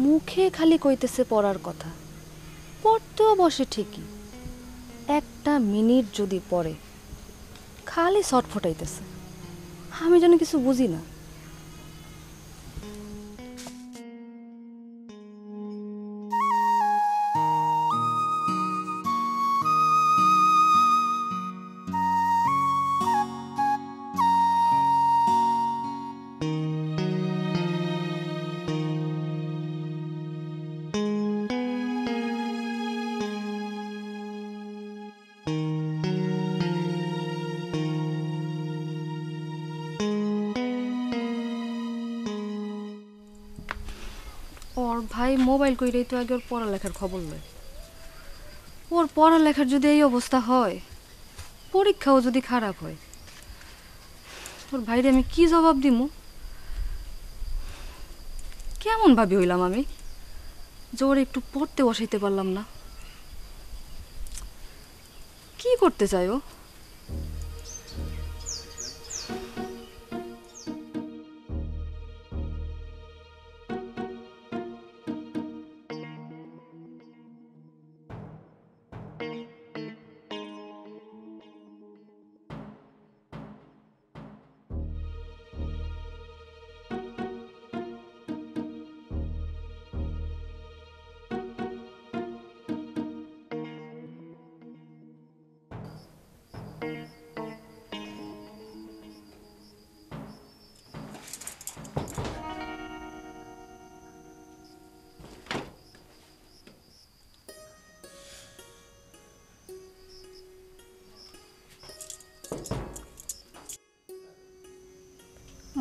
মুখে খালি কইতেছে পড়ার কথা, পড়তেও বসে ঠিকই, একটা মিনিট যদি পড়ে খালি শট ফোটাইতেছে। আমি যেন কিছু বুঝি না। ওর ভাই মোবাইল কইরেই তো আগে ওর পড়ালেখার খবর লয়। ওর পড়ালেখার যদি এই অবস্থা হয়, পরীক্ষাও যদি খারাপ হয়, ওর ভাইরে আমি কি জবাব দিমু? কেমন ভাবি হইলাম আমি যে ওর একটু পড়তে বসাইতে পারলাম না। কি করতে চাই ও?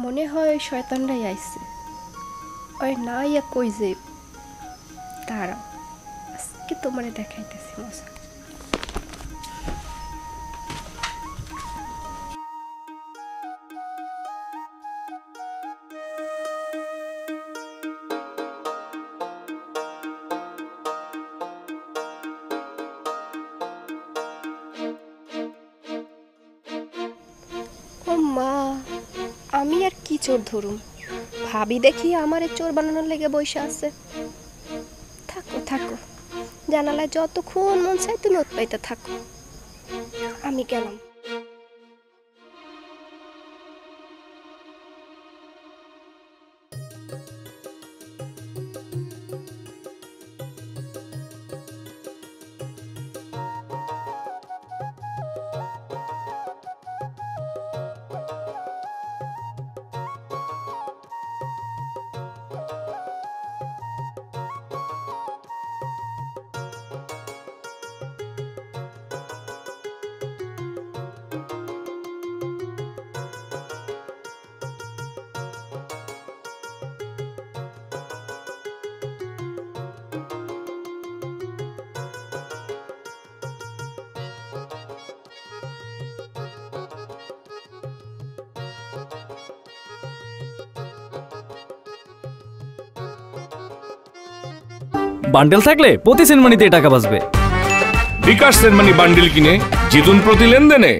মনে হয় শয়তানরাই আইছে। ওই না ইয়া কই যে দাঁড়াও, আজকে তোমারে দেখাইতেছি মজা। ও মা, আমি আর কি চোর ধরুম? ভাবি দেখি আমারে চোর বানানোর লেগে বসে আছে। থাকো থাকো, জানালায় যতক্ষণ মন চাই তুমি ওত পাইতে থাকো, আমি গেলাম। বান্ডেল থাকলে প্রতি সেনমানিতে টাকা বাঁচবে। বিকাশ সেনমানি বান্ডেল কিনে জিতুন প্রতি লেনদেনে।